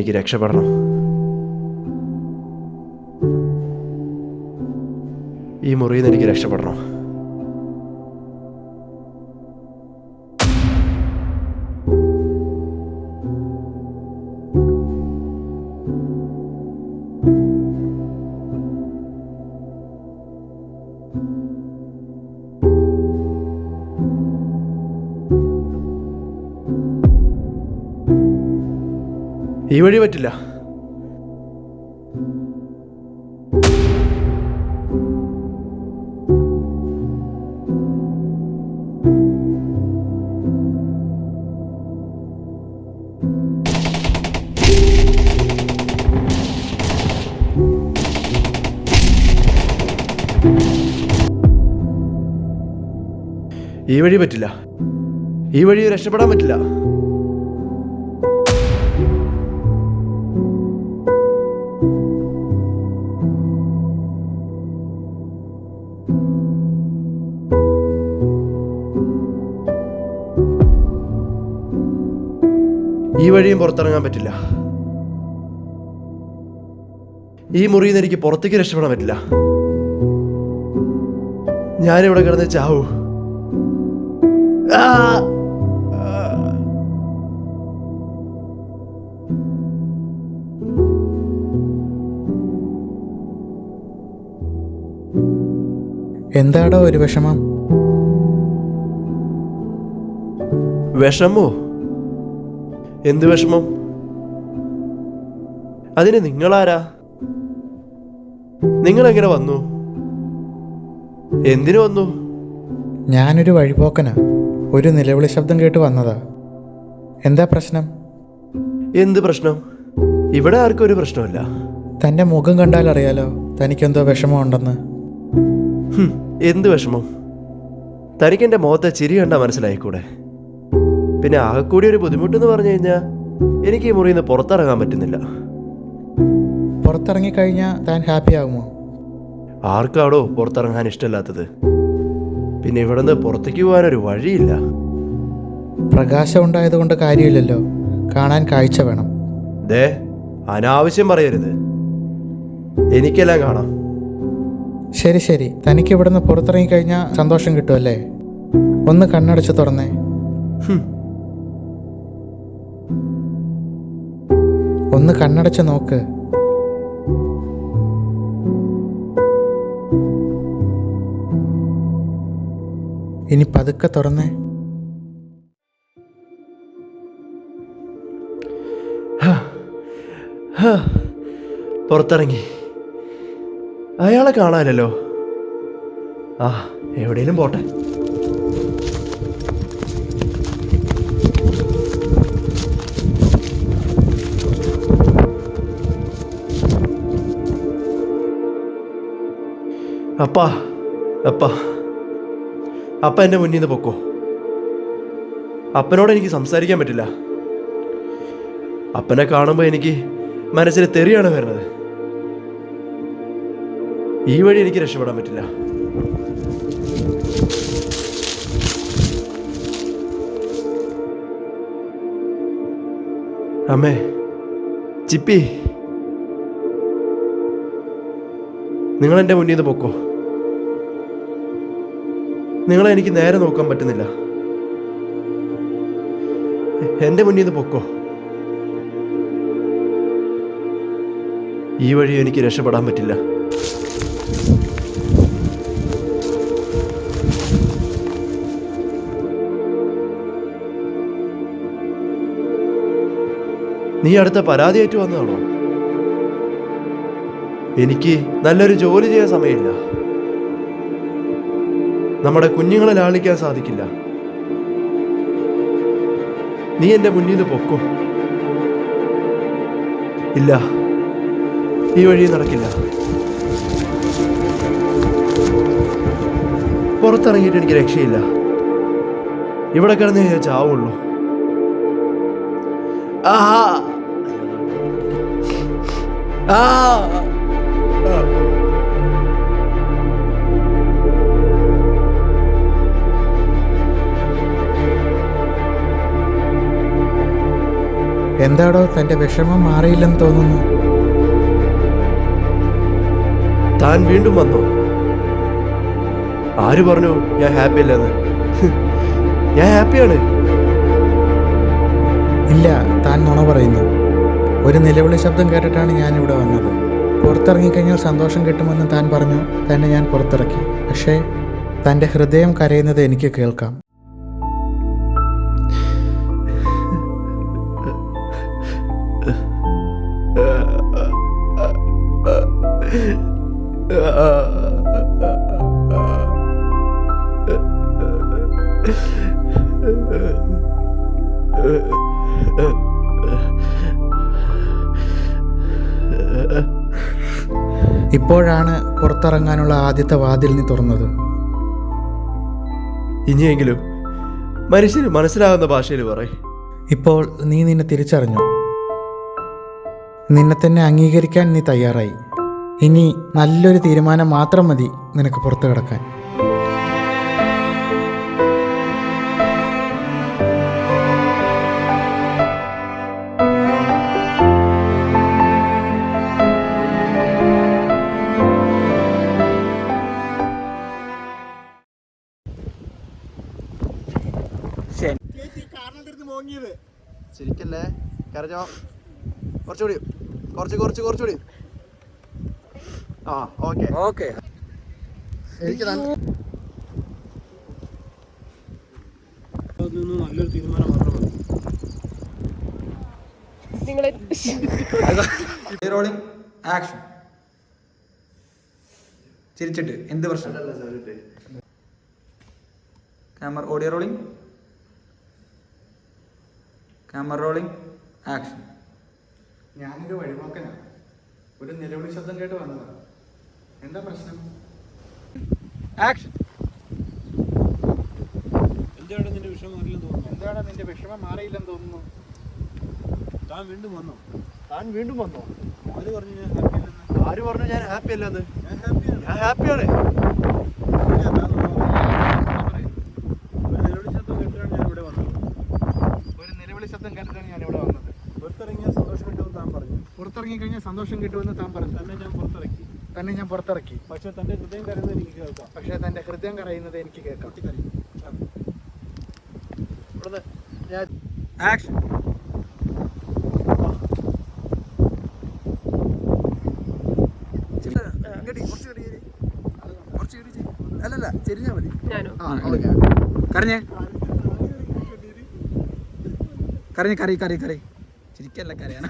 എനിക്ക് രക്ഷപ്പെടണം. ഈ മുറിയിൽ നിന്ന് എനിക്ക് രക്ഷപ്പെടണം. ഈ വഴി പറ്റില്ല. ഈ വഴി പറ്റില്ല. ഈ വഴി രക്ഷപ്പെടാൻ പറ്റില്ല. ഈ വഴിയും പുറത്തിറങ്ങാൻ പറ്റില്ല. ഈ മുറിയിൽ നിന്ന് എനിക്ക് പുറത്തേക്ക് രക്ഷപ്പെടാൻ പറ്റില്ല. ഞാനിവിടെ കിടന്ന് ചാവൂ. എന്താടോ ഒരു വിഷമം? വിഷമോ? എന്ത് വിഷമം? അതിന് നിങ്ങളാരാ? നിങ്ങളെങ്ങനെ വന്നു? എന്തിനു വന്നു? ഞാനൊരു വഴിപോക്കനാ. ഒരു നിലവിളി ശബ്ദം കേട്ട് വന്നതാ. എന്താ പ്രശ്നം? എന്ത് പ്രശ്നം? ഇവിടെ ആർക്കും ഒരു പ്രശ്നമില്ല. തൻ്റെ മുഖം കണ്ടാൽ അറിയാലോ തനിക്കെന്തോ വിഷമമുണ്ടെന്ന്. എന്ത് വിഷമം? തനിക്കെൻ്റെ മുഖത്തെ ചിരി കണ്ടാൽ മനസ്സിലായിക്കൂടെ? പിന്നെ ആകെക്കൂടി ഒരു ബുദ്ധിമുട്ടെന്ന് പറഞ്ഞു കഴിഞ്ഞാൽ എനിക്ക് ഈ മുറിയിൽ നിന്ന് പുറത്തിറങ്ങാൻ പറ്റുന്നില്ല. പുറത്തിറങ്ങിക്കഴിഞ്ഞാൽ താൻ ഹാപ്പി ആകുമോ? ആർക്കാടോ പുറത്തിറങ്ങാൻ ഇഷ്ടമില്ലാത്തത്? പിന്നെ ഇവിടെ നിന്ന് പുറത്തേക്ക് പോകാനൊരു വഴിയില്ല. പ്രകാശം ഉണ്ടായതുകൊണ്ട് കാര്യമില്ലല്ലോ, കാണാൻ കാഴ്ച വേണം. ദേ, അനാവശ്യം പറയരുത്. എനിക്കെല്ലാം കാണാം. ശരി ശരി, തനിക്ക് ഇവിടുന്ന് പുറത്തിറങ്ങിക്കഴിഞ്ഞാൽ സന്തോഷം കിട്ടുമല്ലേ? ഒന്ന് കണ്ണടച്ച് തുറന്നേ. ഒന്ന് കണ്ണടച്ച് നോക്ക്. ഇനി പതുക്കെ തുറന്നേ. പുറത്തിറങ്ങി. അയാളെ കാണാനല്ലോ. എവിടെയും പോട്ടെ. അപ്പാ അപ്പാ അപ്പ എൻ്റെ മുന്നിൽ നിന്ന് പൊക്കോ. അപ്പനോട് എനിക്ക് സംസാരിക്കാൻ പറ്റില്ല. അപ്പനെ കാണുമ്പോൾ എനിക്ക് മനസ്സിൽ തെറിയാണ് വരുന്നത്. ഈ വഴി എനിക്ക് രക്ഷപ്പെടാൻ പറ്റില്ല. അമ്മേ, ചിപ്പി, നിങ്ങൾ എൻ്റെ മുന്നിൽ നിന്ന് പൊക്കോ. നിങ്ങളെ എനിക്ക് നേരെ നോക്കാൻ പറ്റുന്നില്ല. എൻ്റെ മുന്നിൽ നിന്ന് പൊക്കോ. ഈ വഴി എനിക്ക് രക്ഷപ്പെടാൻ പറ്റില്ല. നീ അടുത്ത പരാതിയായിട്ട് വന്നതാണോ? എനിക്ക് നല്ലൊരു ജോലി ചെയ്യാൻ സമയമില്ല. നമ്മുടെ കുഞ്ഞുങ്ങളെ ലാളിക്കാൻ സാധിക്കില്ല. നീ എൻ്റെ മുന്നിൽ നിന്ന് പൊക്കോ. ഇല്ല, ഈ വഴി നടക്കില്ല. പുറത്തിറങ്ങിയിട്ട് എനിക്ക് രക്ഷയില്ല. ഇവിടെ കിടന്ന് ഞാൻ ചാവുള്ളൂ. എന്താടോ തൻ്റെ വിഷമം മാറിയില്ലെന്ന് തോന്നുന്നു. താൻ വീണ്ടും വന്നോ? ആര് പറഞ്ഞു ഞാൻ ഹാപ്പി അല്ലെന്ന്? ഞാൻ ഹാപ്പിയാണ്. ഇല്ല, താൻ നുണ പറയുന്നു. ഒരു നിലവിളി ശബ്ദം കേട്ടിട്ടാണ് ഞാൻ ഇവിടെ വന്നത്. പുറത്തിറങ്ങിക്കഴിഞ്ഞാൽ സന്തോഷം കിട്ടുമെന്ന് താൻ പറഞ്ഞു. തന്നെ ഞാൻ പുറത്തിറക്കി. പക്ഷേ തൻ്റെ ഹൃദയം കരയുന്നത് എനിക്ക് കേൾക്കാം. ഇപ്പോഴാണ് പുറത്തിറങ്ങാനുള്ള ആദ്യത്തെ വാതിൽ നീ തുറന്നത്. ഇനിയെങ്കിലും മനുഷ്യന് മനസ്സിലാകുന്ന ഭാഷയിൽ പറയും. ഇപ്പോൾ നീ നിന്നെ തിരിച്ചറിഞ്ഞു. നിന്നെ തന്നെ അംഗീകരിക്കാൻ നീ തയ്യാറായി. ഇനി നല്ലൊരു തീരുമാനം മാത്രം മതി നിനക്ക് പുറത്തു കിടക്കാൻ. ശരിക്കല്ലേ? കരഞ്ഞോ? കുറച്ചുകൂടി, കുറച്ചുകൂടി. ആ, ഓക്കെ. നല്ലൊരു തീരുമാനം മാത്രം മതി. Rolling action. ചിരിച്ചിട്ട് എന്ത് പ്രശ്നം? Camera audio rolling. Camera rolling action. ഞാനൊരു വഴിപോക്കനാണ്. ഒരു നിലവിളി ശബ്ദം കേട്ട് വന്നതാണ്. എന്താ പ്രശ്നം? ആക്ഷൻ. എന്താണ് നിന്റെ വിഷമം അറിയില്ലെന്ന് തോന്നുന്നു? എന്താണ് നിന്റെ വിഷമം മാറിയില്ലെന്ന് തോന്നുന്നു. താൻ വീണ്ടും വന്നോ? ആര് പറഞ്ഞു ഞാൻ ഹാപ്പി അല്ലെന്ന്? ഞാൻ ഹാപ്പിയാണ്. ഞാൻ ഹാപ്പിയാണ്. ഒരു നിലവിളി ശബ്ദം കേട്ടിട്ടാണ് ഞാൻ ഇവിടെ വന്നത്. ഒരു നിലവിളി ശബ്ദം കേട്ടിട്ടാണ് ഞാൻ ഇവിടെ വന്നത്. പുറത്തിറങ്ങിയാൽ സന്തോഷം കിട്ടുമെന്ന് താൻ പറഞ്ഞു. പുറത്തിറങ്ങിക്കഴിഞ്ഞാൽ സന്തോഷം കിട്ടുമെന്ന് താൻ പറഞ്ഞു. തന്നെ ഞാൻ പുറത്തിറക്കി. പക്ഷേ തൻ്റെ ഹൃദയം കരയുന്നത് എനിക്ക് കേൾക്കാം. പക്ഷേ തൻ്റെ ഹൃദയം കരയുന്നത് എനിക്ക് കേൾക്കാം. ആക്ഷൻ. അല്ലല്ല, ചെരിഞ്ഞാ മതി. കരഞ്ഞേ. കരഞ്ഞ് കറി ചിരിക്കല്ല കരയാണ്.